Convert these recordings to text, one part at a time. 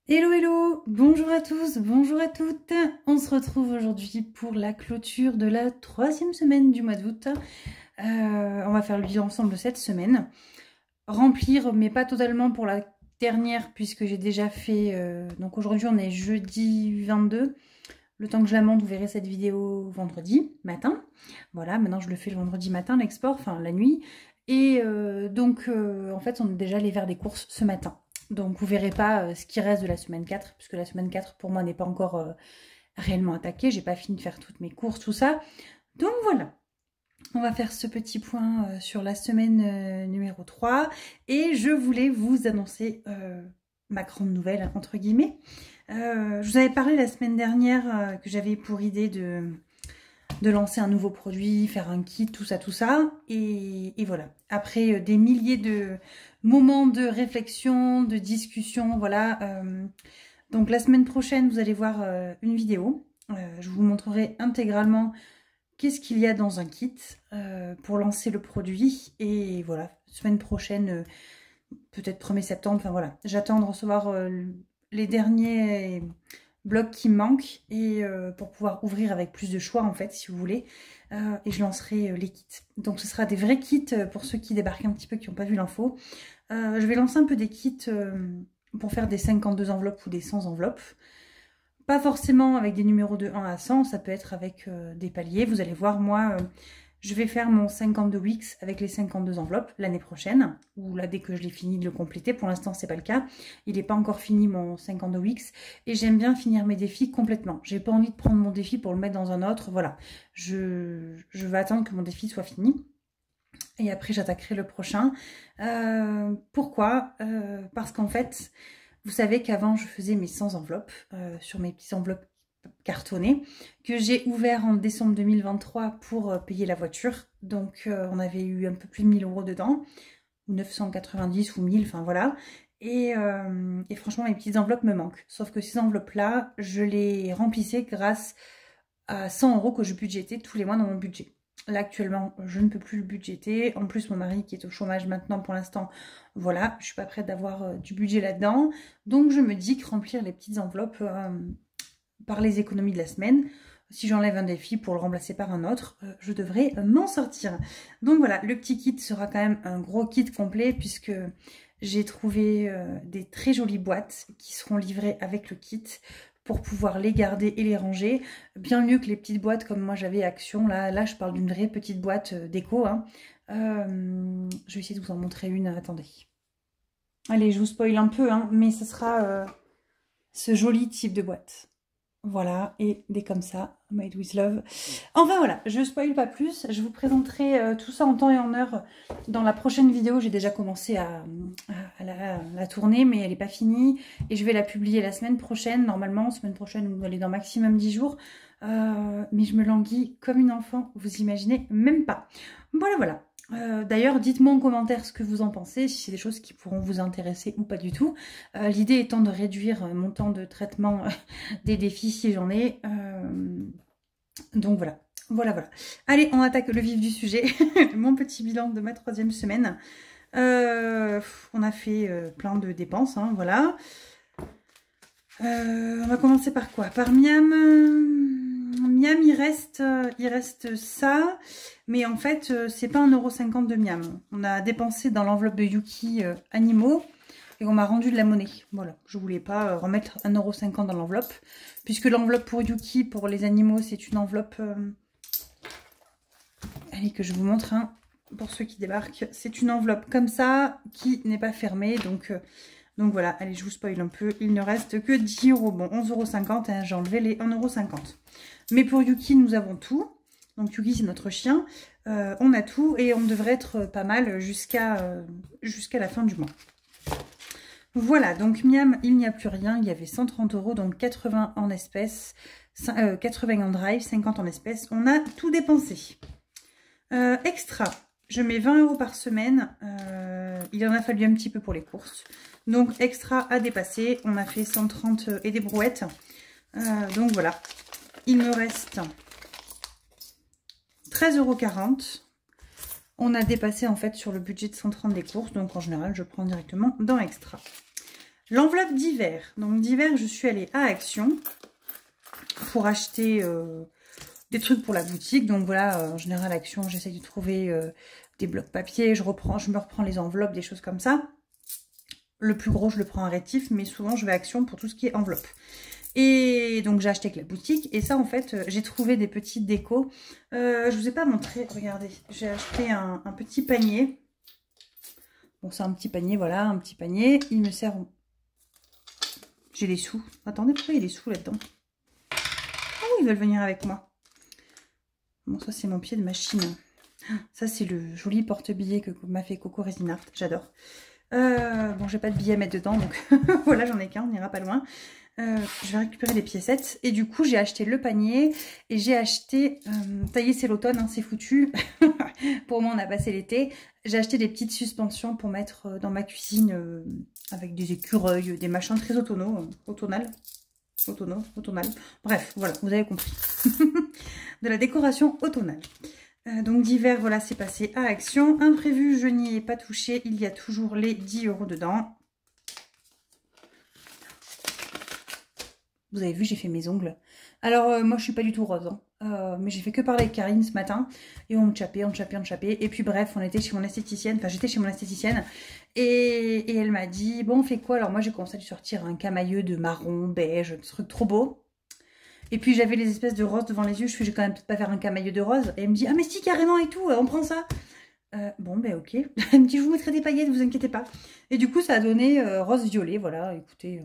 Hello hello, bonjour à tous, bonjour à toutes. On se retrouve aujourd'hui pour la clôture de la 3e semaine du mois d'août. On va faire le bilan ensemble cette semaine. Remplir, mais pas totalement pour la dernière puisque j'ai déjà fait... donc aujourd'hui on est jeudi 22. Le temps que je la monte, vous verrez cette vidéo vendredi matin. Voilà, maintenant je le fais le vendredi matin, l'export, enfin la nuit. Et en fait on est déjà allé faire des courses ce matin. Donc vous verrez pas ce qui reste de la semaine 4, puisque la semaine 4 pour moi n'est pas encore réellement attaquée. J'ai pas fini de faire toutes mes courses, tout ça. Donc voilà, on va faire ce petit point sur la semaine numéro 3. Et je voulais vous annoncer ma grande nouvelle, entre guillemets. Je vous avais parlé la semaine dernière que j'avais pour idée de lancer un nouveau produit, faire un kit, tout ça, tout ça. Et voilà, après des milliers de moments de réflexion, de discussion, voilà. Donc la semaine prochaine, vous allez voir une vidéo. Je vous montrerai intégralement qu'est-ce qu'il y a dans un kit pour lancer le produit. Et voilà, semaine prochaine, peut-être 1er septembre, enfin voilà. J'attends de recevoir les derniers blocs qui me manquent et pour pouvoir ouvrir avec plus de choix en fait si vous voulez et je lancerai les kits. Donc ce sera des vrais kits pour ceux qui débarquent un petit peu, qui n'ont pas vu l'info. Je vais lancer un peu des kits pour faire des 52 enveloppes ou des 100 enveloppes. Pas forcément avec des numéros de 1 à 100, ça peut être avec des paliers. Vous allez voir, moi, je vais faire mon 52 weeks avec les 52 enveloppes l'année prochaine, ou là, dès que je l'ai fini de le compléter. Pour l'instant, c'est pas le cas. Il n'est pas encore fini, mon 52 weeks. Et j'aime bien finir mes défis complètement. J'ai pas envie de prendre mon défi pour le mettre dans un autre. Voilà. Je vais attendre que mon défi soit fini. Et après, j'attaquerai le prochain. Pourquoi parce qu'en fait... Vous savez qu'avant, je faisais mes 100 enveloppes sur mes petites enveloppes cartonnées que j'ai ouvert en décembre 2023 pour payer la voiture. Donc, on avait eu un peu plus de 1000 € dedans, ou 990 ou 1000, enfin voilà. Et franchement, mes petites enveloppes me manquent. Sauf que ces enveloppes-là, je les remplissais grâce à 100 € que je budgétais tous les mois dans mon budget. Là, actuellement, je ne peux plus le budgéter. En plus, mon mari qui est au chômage maintenant pour l'instant, voilà, je suis pas prête d'avoir du budget là-dedans. Donc, je me dis que remplir les petites enveloppes par les économies de la semaine, si j'enlève un défi pour le remplacer par un autre, je devrais m'en sortir. Donc voilà, le petit kit sera quand même un gros kit complet puisque j'ai trouvé des très jolies boîtes qui seront livrées avec le kit pour pouvoir les garder et les ranger. Bien mieux que les petites boîtes comme moi j'avais Action. Là, je parle d'une vraie petite boîte déco. Hein. Je vais essayer de vous en montrer une. Attendez. Allez, je vous spoil un peu, hein, mais ce sera ce joli type de boîte. Voilà, et des comme ça, made with love. Enfin voilà, je spoil pas plus, je vous présenterai tout ça en temps et en heure dans la prochaine vidéo. J'ai déjà commencé à la tourner, mais elle n'est pas finie. Et je vais la publier la semaine prochaine, normalement. Semaine prochaine, vous allez dans maximum 10 jours. Mais je me languis comme une enfant, vous imaginez même pas. Voilà, voilà. D'ailleurs, dites-moi en commentaire ce que vous en pensez, si c'est des choses qui pourront vous intéresser ou pas du tout. L'idée étant de réduire mon temps de traitement des défis si j'en ai. Donc voilà. Voilà, voilà. Allez, on attaque le vif du sujet. Mon petit bilan de ma 3e semaine. On a fait plein de dépenses, hein, voilà. On va commencer par quoi? Par Miam. Miam, il reste ça. Mais en fait, c'est pas 1,50 € de Miam. On a dépensé dans l'enveloppe de Yuki Animaux. Et on m'a rendu de la monnaie. Voilà, je voulais pas remettre 1,50 € dans l'enveloppe. Puisque l'enveloppe pour Yuki, pour les animaux, c'est une enveloppe... Allez, que je vous montre, hein, pour ceux qui débarquent. C'est une enveloppe comme ça, qui n'est pas fermée. Donc voilà, allez, je vous spoil un peu. Il ne reste que 10 €. Bon, 11,50 €, hein, j'ai enlevé les 1,50 €. Mais pour Yuki, nous avons tout. Donc Yuki, c'est notre chien. On a tout et on devrait être pas mal jusqu'à la fin du mois. Voilà, donc Miam, il n'y a plus rien. Il y avait 130 €, donc 80 en espèces, 80 en drive, 50 en espèces. On a tout dépensé. Extra, je mets 20 € par semaine. Il en a fallu un petit peu pour les courses. Donc extra à dépasser. On a fait 130 et des brouettes. Donc voilà, il me reste 13,40 €. On a dépassé en fait sur le budget de 130 des courses. Donc en général, je prends directement dans extra. L'enveloppe d'hiver. Donc d'hiver, je suis allée à Action pour acheter des trucs pour la boutique. Donc voilà, en général, Action, j'essaie de trouver des blocs papier. Je me reprends les enveloppes, des choses comme ça. Le plus gros, je le prends en rétif, mais souvent, je vais à Action pour tout ce qui est enveloppe. Et donc, j'ai acheté avec la boutique. Et ça, en fait, j'ai trouvé des petites décos. Je vous ai pas montré. Regardez, j'ai acheté un petit panier. Bon, c'est un petit panier, voilà, un petit panier. Il me sert... J'ai les sous. Attendez, pourquoi il y a des sous là-dedans? Oh, ils veulent venir avec moi. Bon, ça, c'est mon pied de machine. Ça, c'est le joli porte-billets que m'a fait Coco Resinart. J'adore. Bon, j'ai pas de billets à mettre dedans, donc voilà, j'en ai qu'un, on n'ira pas loin. Je vais récupérer les piécettes. Et du coup, j'ai acheté le panier et j'ai acheté... ça y est, c'est l'automne, hein, c'est foutu. Pour moi, on a passé l'été. J'ai acheté des petites suspensions pour mettre dans ma cuisine avec des écureuils, des machins très automnal. Bref, voilà, vous avez compris. De la décoration automnale. Donc d'hiver, voilà, c'est passé à Action. Imprévu, je n'y ai pas touché. Il y a toujours les 10 € dedans. Vous avez vu, j'ai fait mes ongles. Alors, moi, je suis pas du tout rose. Hein. Mais j'ai fait que parler avec Karine ce matin. Et on me chapait. Et puis bref, on était chez mon esthéticienne. Enfin, j'étais chez mon esthéticienne. Et elle m'a dit, bon, on fait quoi? Alors moi, j'ai commencé à lui sortir un camailleux de marron, beige, un truc trop beau. Et puis j'avais les espèces de roses devant les yeux. Je fais, je vais quand même peut-être pas faire un camailleux de rose. Et elle me dit, ah mais si, carrément et tout, on prend ça. Bon, ben ok. Elle me dit, je vous mettrai des paillettes, vous inquiétez pas. Et du coup, ça a donné rose-violet. Voilà, écoutez,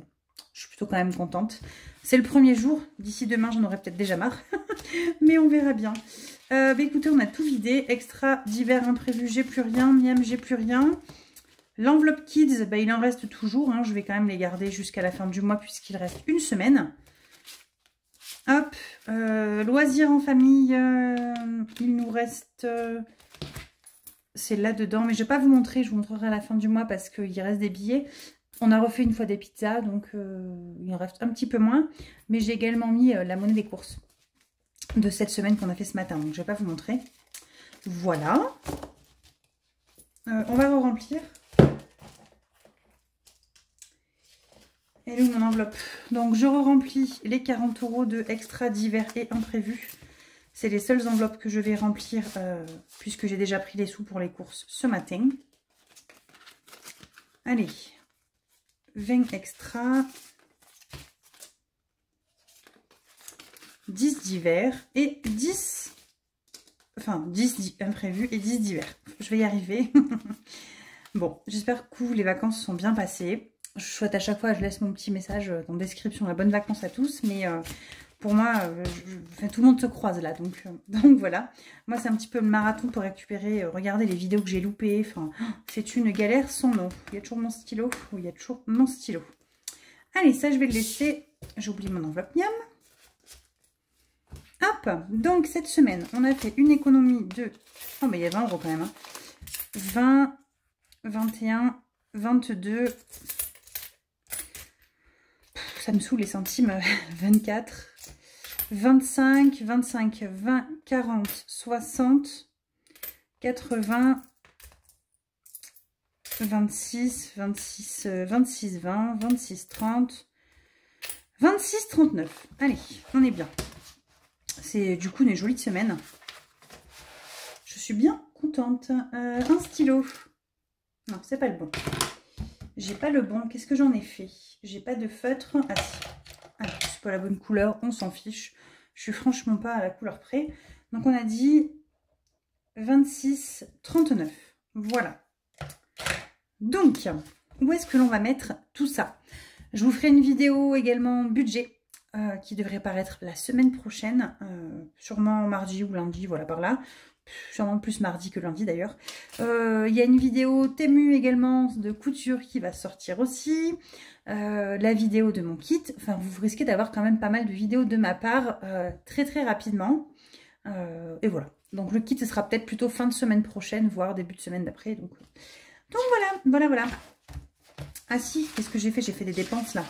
je suis plutôt quand même contente. C'est le premier jour. D'ici demain, j'en aurai peut-être déjà marre. Mais on verra bien. Ben écoutez, on a tout vidé. Extra d'hiver imprévu, j'ai plus rien. Miam, j'ai plus rien. L'enveloppe Kids, ben, il en reste toujours. Hein. Je vais quand même les garder jusqu'à la fin du mois puisqu'il reste une semaine. Hop, loisirs en famille, il nous reste, c'est là-dedans, mais je ne vais pas vous montrer, je vous montrerai à la fin du mois parce qu'il reste des billets. On a refait une fois des pizzas, donc il en reste un petit peu moins, mais j'ai également mis la monnaie des courses de cette semaine qu'on a fait ce matin, donc je ne vais pas vous montrer. Voilà, on va re-remplir. Et là, mon enveloppe. Donc, je re-remplis les 40 € de extra d'hiver et imprévu. C'est les seules enveloppes que je vais remplir puisque j'ai déjà pris les sous pour les courses ce matin. Allez, 20 extra, 10 d'hiver et 10... Enfin, 10 imprévus et 10 d'hiver. Je vais y arriver. Bon, j'espère que les vacances sont bien passées. Je souhaite à chaque fois, je laisse mon petit message dans la description, la bonne vacances à tous. Mais pour moi, tout le monde se croise là. Donc voilà. Moi, c'est un petit peu le marathon pour récupérer, regarder les vidéos que j'ai loupées. Enfin, c'est une galère sans nom. Il y a toujours mon stylo. Oui, il y a toujours mon stylo. Allez, ça, je vais le laisser. J'oublie mon enveloppe miam. Hop. Donc, cette semaine, on a fait une économie de... Oh, mais il y a 20 € quand même. Hein. 20, 21, 22... Ça me saoule les centimes. 24, 25, 25, 20, 40, 60, 80, 26, 26, 26, 20, 26, 30, 26, 39. Allez, on est bien. C'est du coup une jolie semaine. Je suis bien contente. Un stylo. Non, c'est pas le bon. J'ai pas le bon. Qu'est-ce que j'en ai fait? J'ai pas de feutre. Ah si. Ah, c'est pas la bonne couleur. On s'en fiche. Je suis franchement pas à la couleur près. Donc on a dit 26, 39. Voilà. Donc, où est-ce que l'on va mettre tout ça? Je vous ferai une vidéo également budget qui devrait paraître la semaine prochaine. Sûrement mardi ou lundi, voilà par là. Sûrement plus mardi que lundi d'ailleurs. Il y a une vidéo Temu également de couture qui va sortir aussi. La vidéo de mon kit. Enfin, vous risquez d'avoir quand même pas mal de vidéos de ma part très rapidement. Et voilà. Donc le kit ce sera peut-être plutôt fin de semaine prochaine, voire début de semaine d'après. Donc voilà. Ah si, qu'est-ce que j'ai fait? J'ai fait des dépenses là.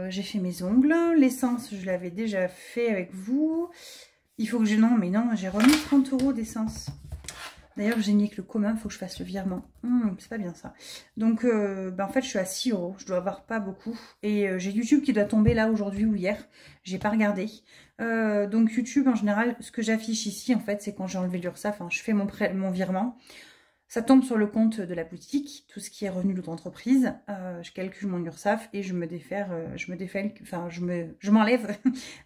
J'ai fait mes ongles. L'essence, je l'avais déjà fait avec vous. Il faut que je... Non, mais non, j'ai remis 30 € d'essence. D'ailleurs, j'ai mis que le commun, il faut que je fasse le virement. C'est pas bien ça. Donc, en fait, je suis à 6 €. Je dois avoir pas beaucoup. Et j'ai YouTube qui doit tomber là aujourd'hui ou hier. J'ai pas regardé. Donc, YouTube, en général, ce que j'affiche ici, en fait, c'est quand j'ai enlevé l'URSSAF, je fais mon virement. Ça tombe sur le compte de la boutique, tout ce qui est revenu de l'entreprise. Je calcule mon URSSAF et je m'enlève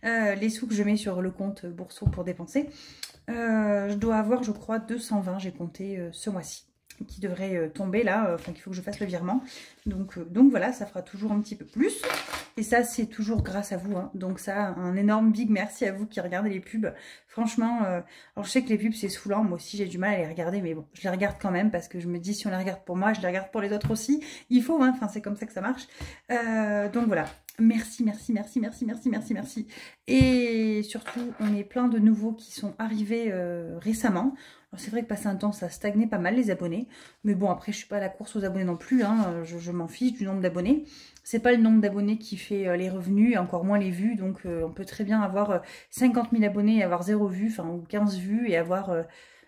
les sous que je mets sur le compte Bourseau pour dépenser. Je dois avoir, je crois, 220, j'ai compté ce mois-ci, qui devrait tomber là, qu'il faut que je fasse le virement. Donc voilà, ça fera toujours un petit peu plus. Et ça, c'est toujours grâce à vous. Hein. Donc ça, un énorme big merci à vous qui regardez les pubs. Franchement, alors je sais que les pubs, c'est saoulant. Moi aussi, j'ai du mal à les regarder. Mais bon, je les regarde quand même parce que je me dis, si on les regarde pour moi, je les regarde pour les autres aussi. Il faut, hein. Enfin, c'est comme ça que ça marche. Donc voilà. Merci, merci, merci, merci, merci, merci, merci. Et surtout, on est plein de nouveaux qui sont arrivés récemment. Alors c'est vrai que passé un temps, ça stagnait pas mal les abonnés. Mais bon, après, je suis pas à la course aux abonnés non plus. Hein. Je m'en fiche du nombre d'abonnés. C'est pas le nombre d'abonnés qui fait les revenus, et encore moins les vues. Donc on peut très bien avoir 50 000 abonnés et avoir 0 vues, enfin ou 15 vues et avoir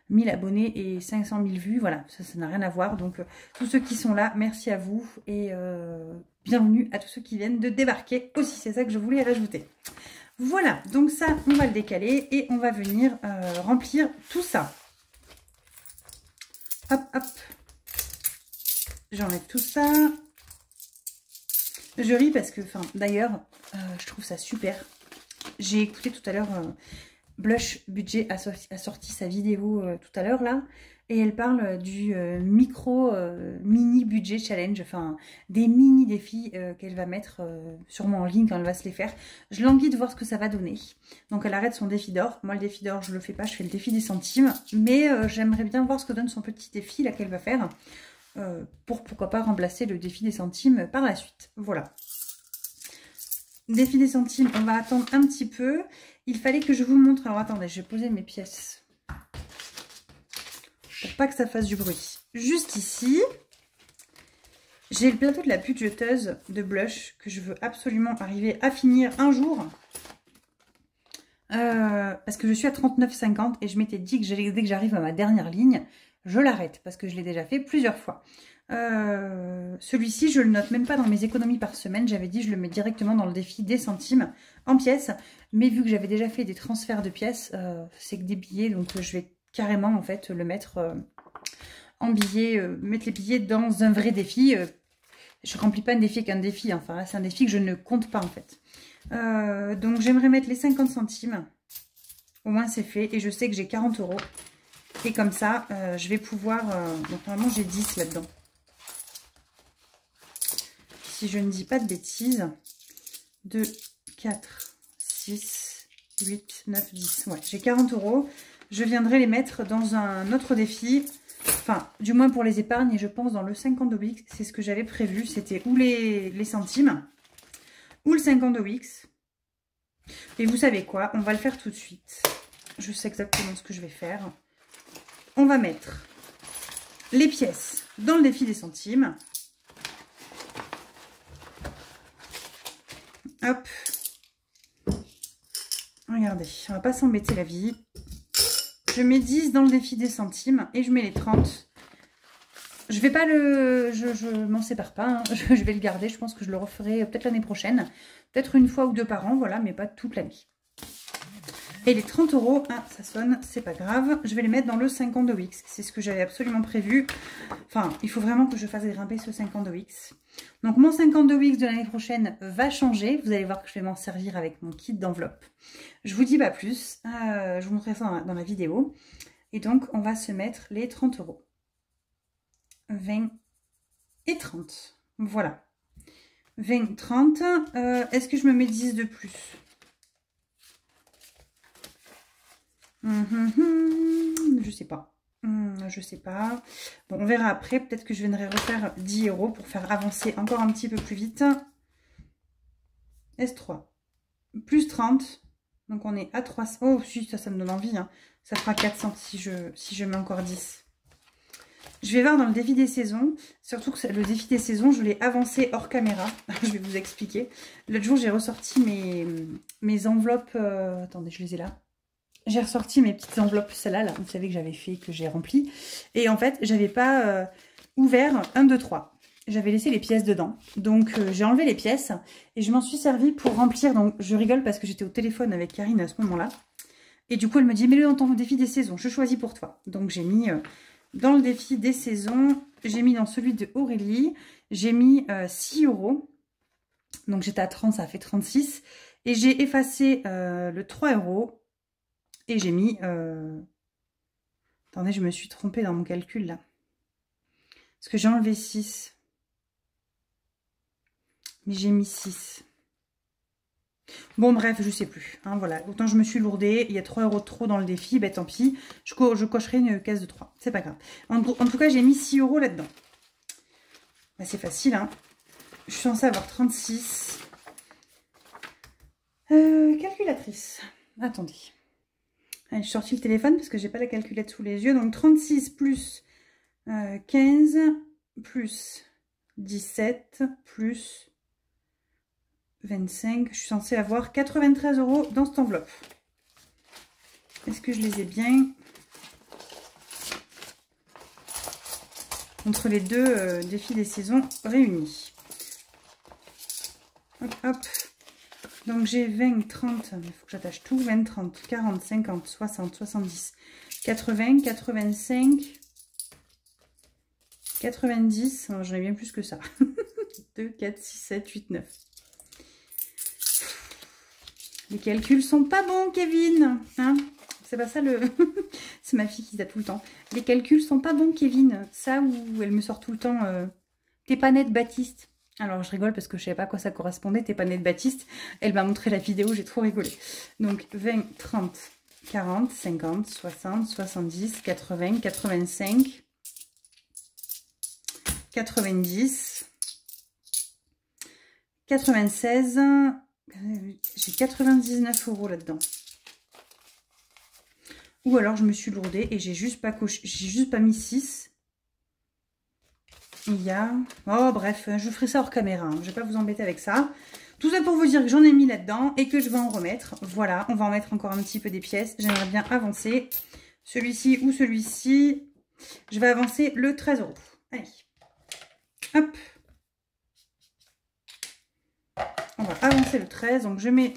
1000 abonnés et 500 000 vues. Voilà, ça n'a rien à voir. Donc tous ceux qui sont là, merci à vous. Et bienvenue à tous ceux qui viennent de débarquer aussi. C'est ça que je voulais rajouter. Voilà, donc ça, on va le décaler et on va venir remplir tout ça. Hop, hop. J'enlève tout ça. Je ris parce que, d'ailleurs, je trouve ça super. J'ai écouté tout à l'heure, Blush Budget a sorti sa vidéo tout à l'heure, là. Et elle parle du mini budget challenge, des mini défis qu'elle va mettre sûrement en ligne quand elle va se les faire. Je languis de voir ce que ça va donner. Donc elle arrête son défi d'or. Moi le défi d'or je le fais pas, je fais le défi des centimes. Mais j'aimerais bien voir ce que donne son petit défi là qu'elle va faire. Pourquoi pas remplacer le défi des centimes par la suite. Voilà. Défi des centimes, on va attendre un petit peu. Il fallait que je vous montre. Alors attendez, je vais poser mes pièces. Pour pas que ça fasse du bruit. Juste ici, j'ai le plateau de la budgeteuse de blush que je veux absolument arriver à finir un jour. Parce que je suis à 39,50 et je m'étais dit que dès que j'arrive à ma dernière ligne, je l'arrête parce que je l'ai déjà fait plusieurs fois. Celui-ci, je le note même pas dans mes économies par semaine. J'avais dit je le mets directement dans le défi des centimes en pièces. Mais vu que j'avais déjà fait des transferts de pièces, c'est que des billets. Donc je vais carrément en fait le mettre en billets, mettre les billets dans un vrai défi. Je remplis pas un défi avec un défi. Enfin là, c'est un défi que je ne compte pas en fait. Donc j'aimerais mettre les 50 centimes. Au moins c'est fait. Et je sais que j'ai 40 €. Et comme ça, je vais pouvoir... donc normalement j'ai 10 là-dedans. Si je ne dis pas de bêtises. 2, 4, 6, 8, 9, 10. Ouais, j'ai 40 €. Je viendrai les mettre dans un autre défi. Enfin, du moins pour les épargnes. Et je pense dans le 50 OX. C'est ce que j'avais prévu. C'était ou les centimes ou le 50 OX. Et vous savez quoi? On va le faire tout de suite. Je sais exactement ce que je vais faire. On va mettre les pièces dans le défi des centimes. Hop. Regardez, on va pas s'embêter la vie. Je mets 10 dans le défi des centimes et je mets les 30. Je vais pas le... Je m'en sépare pas. Hein. Je vais le garder. Je pense que je le referai peut-être l'année prochaine. Peut-être une fois ou deux par an, voilà, mais pas toute l'année. Et les 30 €, ah, ça sonne, c'est pas grave. Je vais les mettre dans le 50 OX. C'est ce que j'avais absolument prévu. Enfin, il faut vraiment que je fasse grimper ce 50 OX. Donc, mon 50 OX de l'année prochaine va changer. Vous allez voir que je vais m'en servir avec mon kit d'enveloppe. Je vous dis pas plus. Je vous montrerai ça dans la vidéo. Et donc, on va se mettre les 30 €. 20 et 30. Voilà. 20, 30. Est-ce que je me mets 10 de plus ? Je sais pas. Je sais pas. Bon, on verra après. Peut-être que je viendrai refaire 10 € pour faire avancer encore un petit peu plus vite. S3. Plus 30. Donc on est à 300. Oh, si, ça me donne envie. Hein. Ça fera 400 si je mets encore 10. Je vais voir dans le défi des saisons. Surtout que le défi des saisons, je l'ai avancé hors caméra. Je vais vous expliquer. L'autre jour, j'ai ressorti mes enveloppes. Attendez, je les ai là. j'ai ressorti mes petites enveloppes, celle-là, là, vous savez que j'avais fait, que j'ai rempli. Et en fait, j'avais pas ouvert 1, 2, 3. J'avais laissé les pièces dedans. Donc, j'ai enlevé les pièces et je m'en suis servi pour remplir. Donc, je rigole parce que j'étais au téléphone avec Karine à ce moment-là. Et du coup, elle me dit, mets-le dans ton défi des saisons, je choisis pour toi. Donc, j'ai mis dans le défi des saisons, j'ai mis dans celui de Aurélie, j'ai mis 6 €. Donc, j'étais à 30, ça a fait 36. Et j'ai effacé le 3 € et j'ai mis... Attendez, je me suis trompée dans mon calcul, là. Parce que j'ai enlevé 6. Mais j'ai mis 6. Bon, bref, je sais plus. Hein, voilà. Autant je me suis lourdée. Il y a 3 € de trop dans le défi. Ben tant pis. Je cocherai une case de 3. C'est pas grave. En tout cas, j'ai mis 6 € là-dedans. Ben, c'est facile. Hein. Je suis censée avoir 36. Calculatrice. Attendez. Allez, je sortis le téléphone parce que j'ai pas la calculette sous les yeux. Donc 36 plus 15 plus 17 plus 25. Je suis censée avoir 93 € dans cette enveloppe. Est-ce que je les ai bien? Entre les deux défis des saisons réunis. Hop, hop. Donc j'ai 20, 30, il faut que j'attache tout. 20, 30, 40, 50, 60, 70, 80, 85, 90. J'en ai bien plus que ça. 2, 4, 6, 7, 8, 9. Les calculs sont pas bons, Kevin. Hein, c'est pas ça le... C'est ma fille qui dit ça tout le temps. Les calculs sont pas bons, Kevin. Ça où elle me sort tout le temps... T'es pas nette, Baptiste. Alors, je rigole parce que je savais pas à quoi ça correspondait. T'es pas nette, Baptiste. Elle m'a montré la vidéo, j'ai trop rigolé. Donc, 20, 30, 40, 50, 60, 70, 80, 85, 90, 96... J'ai 99 € là-dedans. Ou alors je me suis lourdée et j'ai juste pas mis 6. Il y a... Oh bref, je ferai ça hors caméra. Hein. Je vais pas vous embêter avec ça. Tout ça pour vous dire que j'en ai mis là-dedans et que je vais en remettre. Voilà, on va en mettre encore un petit peu des pièces. J'aimerais bien avancer. Celui-ci ou celui-ci. Je vais avancer le 13 €. Allez. Hop. On va avancer le 13. Donc, je mets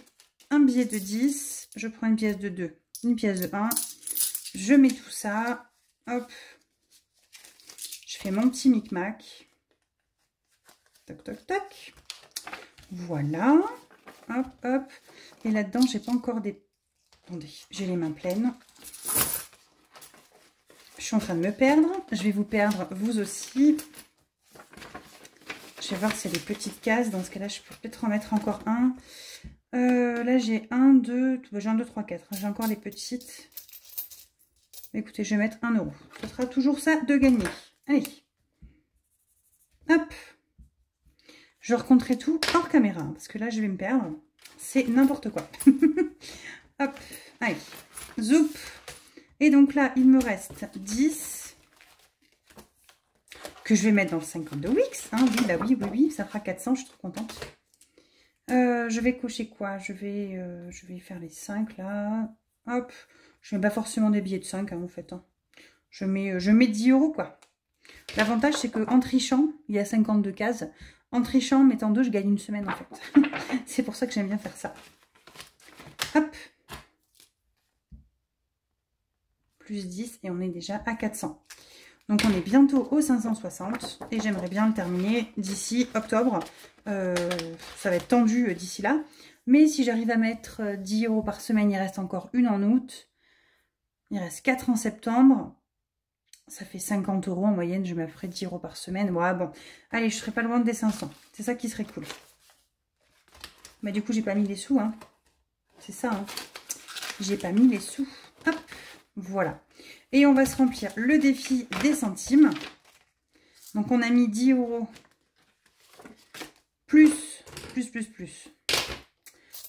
un billet de 10. Je prends une pièce de 2. Une pièce de 1. Je mets tout ça. Hop. Je fais mon petit micmac. Toc, toc, toc. Voilà. Hop, hop. Et là-dedans, j'ai pas encore des... Attendez, j'ai les mains pleines. Je suis en train de me perdre. Je vais vous perdre, vous aussi. Je vais voir si c'est des petites cases. Dans ce cas-là, je peux peut-être en mettre encore un. Là, j'ai 1, 2... J'ai 1, 2, 3, 4. J'ai encore les petites. Écoutez, je vais mettre 1 €. Ce sera toujours ça de gagner. Allez. Hop. Je recompterai tout hors caméra. Parce que là, je vais me perdre. C'est n'importe quoi. Hop. Allez. Zoup. Et donc là, il me reste 10. Que je vais mettre dans le 50 de Wix. Hein, oui, bah oui, oui, oui, ça fera 400, je suis trop contente. Je vais cocher quoi? Je vais faire les 5 là. Hop. Je mets pas forcément des billets de 5 hein, en fait. Hein. Je mets 10 € quoi. L'avantage c'est qu'en trichant, il y a 52 cases. En trichant, mettant 2, je gagne une semaine en fait. C'est pour ça que j'aime bien faire ça. Hop. Plus 10 et on est déjà à 400. Donc on est bientôt aux 560 et j'aimerais bien le terminer d'ici octobre. Ça va être tendu d'ici là. Mais si j'arrive à mettre 10 € par semaine, il reste encore une en août. Il reste 4 en septembre. Ça fait 50 € en moyenne, je me ferai 10 € par semaine. Ouais, bon, allez, je serai pas loin des 500. C'est ça qui serait cool. Mais du coup, j'ai pas mis les sous. Hein. C'est ça. Hein. J'ai pas mis les sous. Hop, voilà. Et on va se remplir le défi des centimes. Donc, on a mis 10 € plus.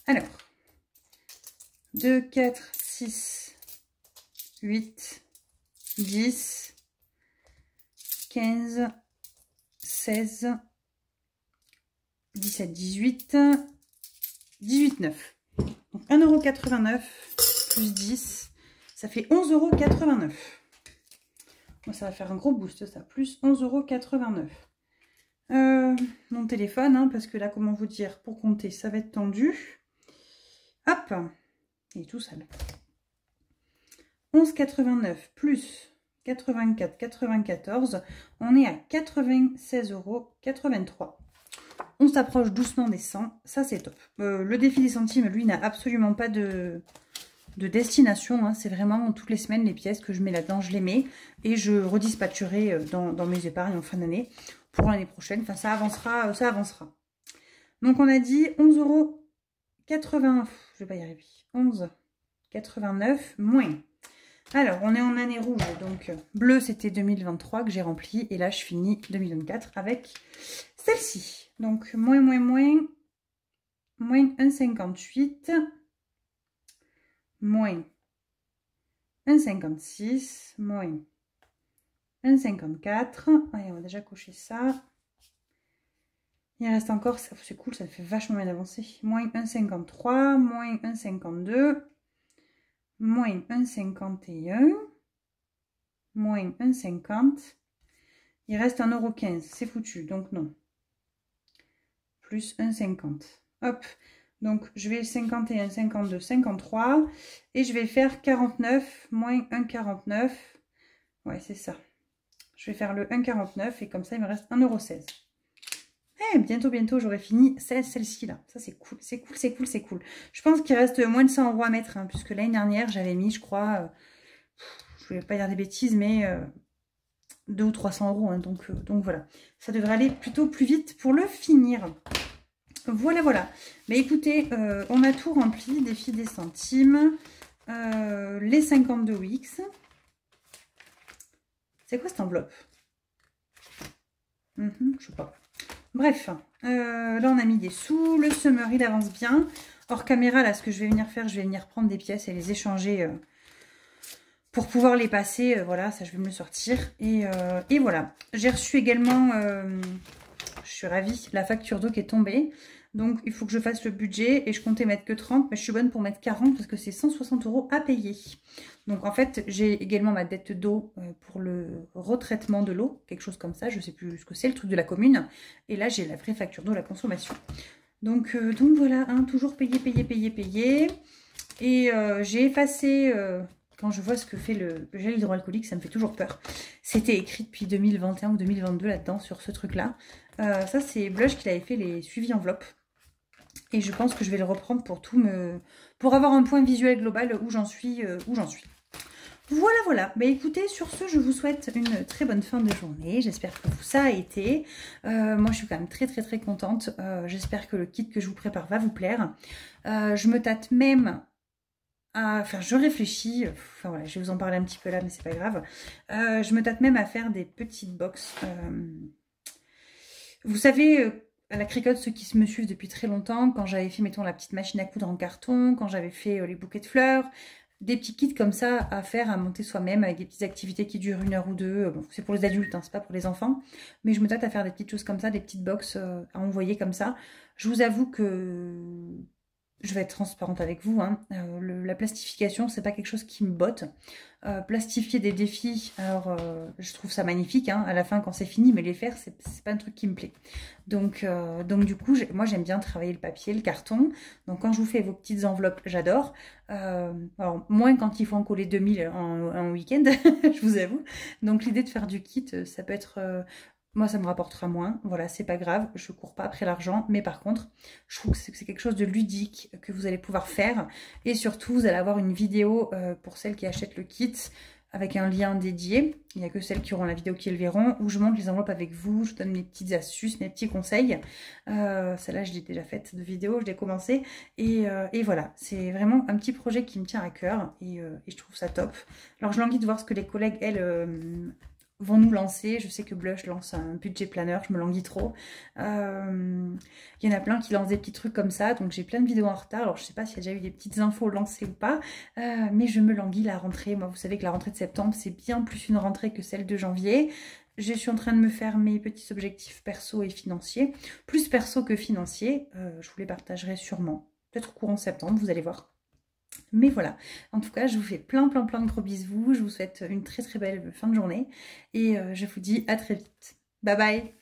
Alors, 2, 4, 6, 8, 10, 15, 16, 17, 18, 9. Donc 1,89 € plus 10. Ça fait 11,89 €. Moi, ça va faire un gros boost, ça. Plus 11,89 €. Mon téléphone, hein, parce que là, comment vous dire, pour compter, ça va être tendu. Hop, il est tout sale. 11,89 plus 84,94, on est à 96,83 €. On s'approche doucement des 100, ça c'est top. Le défi des centimes, lui, n'a absolument pas de destination. Hein. C'est vraiment toutes les semaines, les pièces que je mets là-dedans, je les mets. Et je redispatcherai dans mes épargnes en fin d'année pour l'année prochaine. Enfin, ça avancera, ça avancera. Donc, on a dit 11,80 €. Je vais pas y arriver. 11,89 moins. Alors, on est en année rouge. Donc, bleu, c'était 2023 que j'ai rempli. Et là, je finis 2024 avec celle-ci. Donc, moins 1,58. Moins 1,56, moins 1,54. Allez, on va déjà cocher ça. Il reste encore, c'est cool, ça fait vachement bien d'avancer. Moins 1,53, moins 1,52, moins 1,51, moins 1,50. Il reste 1,15 €, c'est foutu, donc non. Plus 1,50. Hop. Donc, je vais 51, 52, 53. Et je vais faire 49 moins 1,49. Ouais, c'est ça. Je vais faire le 1,49 et comme ça, il me reste 1,16 €. Eh, bientôt, j'aurai fini celle-ci là. Ça, c'est cool, c'est cool, c'est cool, c'est cool. Je pense qu'il reste moins de 100 € à mettre, hein, puisque l'année dernière, j'avais mis, je crois, je ne vais pas dire des bêtises, mais 200 ou 300 €. Hein, donc voilà. Ça devrait aller plutôt plus vite pour le finir. Voilà. Mais écoutez, on a tout rempli, défi des centimes, les 52 Wix. C'est quoi cette enveloppe? Je sais pas. Bref, là on a mis des sous, le semeur il avance bien. Hors caméra, là ce que je vais venir faire, je vais venir prendre des pièces et les échanger pour pouvoir les passer. Voilà, ça je vais me le sortir. Et voilà. J'ai reçu également, je suis ravie, la facture d'eau qui est tombée. Donc, il faut que je fasse le budget et je comptais mettre que 30, mais je suis bonne pour mettre 40 parce que c'est 160 € à payer. Donc, en fait, j'ai également ma dette d'eau pour le retraitement de l'eau, quelque chose comme ça. Je ne sais plus ce que c'est, le truc de la commune. Et là, j'ai la vraie facture d'eau, la consommation. Donc voilà, hein, toujours payer. Et j'ai effacé... quand je vois ce que fait le gel hydroalcoolique, ça me fait toujours peur. C'était écrit depuis 2021 ou 2022 là-dedans, sur ce truc-là. Ça, c'est Blush qui avait fait les suivis enveloppes. Et je pense que je vais le reprendre pour avoir un point visuel global où j'en suis. Voilà. Bah, écoutez, sur ce, je vous souhaite une très bonne fin de journée. J'espère que ça a été. Moi, je suis quand même très contente. J'espère que le kit que je vous prépare va vous plaire. Je me tâte même... Enfin, je réfléchis, enfin voilà, je vais vous en parler un petit peu là, mais c'est pas grave. Je me tâte même à faire des petites box. Vous savez, à la Cricut, ceux qui me suivent depuis très longtemps, quand j'avais fait, mettons, la petite machine à coudre en carton, quand j'avais fait les bouquets de fleurs, des petits kits comme ça à faire, à monter soi-même, avec des petites activités qui durent 1 heure ou 2. Bon, c'est pour les adultes, hein, c'est pas pour les enfants. Mais je me tâte à faire des petites choses comme ça, des petites box à envoyer comme ça. Je vous avoue que... je vais être transparente avec vous, hein. La plastification, c'est pas quelque chose qui me botte. Plastifier des défis, alors je trouve ça magnifique, hein, à la fin quand c'est fini, mais les faire, c'est pas un truc qui me plaît. Donc du coup, moi j'aime bien travailler le papier, le carton. Donc quand je vous fais vos petites enveloppes, j'adore. Alors moins quand il faut en coller 2000 en week-end, je vous avoue. Donc l'idée de faire du kit, ça peut être... moi, ça me rapportera moins. Voilà, c'est pas grave. Je cours pas après l'argent. Mais par contre, je trouve que c'est quelque chose de ludique que vous allez pouvoir faire. Et surtout, vous allez avoir une vidéo pour celles qui achètent le kit avec un lien dédié. Il n'y a que celles qui auront la vidéo qui le verront. Où je monte les enveloppes avec vous. Je donne mes petites astuces, mes petits conseils. Celle-là, je l'ai déjà faite de vidéo. Je l'ai commencé. Et voilà, c'est vraiment un petit projet qui me tient à cœur. Et je trouve ça top. Alors, je languis de voir ce que les collègues, elles... vont nous lancer. Je sais que Blush lance un budget planner, je me languis trop. Il y en a plein qui lancent des petits trucs comme ça, donc j'ai plein de vidéos en retard. Alors je sais pas s'il y a déjà eu des petites infos lancées ou pas, mais je me languis la rentrée. Moi, vous savez que la rentrée de septembre, c'est bien plus une rentrée que celle de janvier. Je suis en train de me faire mes petits objectifs perso et financiers, plus perso que financiers. Je vous les partagerai sûrement, peut-être au courant septembre, vous allez voir. Mais voilà, en tout cas, je vous fais plein de gros bisous. Je vous souhaite une très belle fin de journée. Et je vous dis à très vite. Bye bye!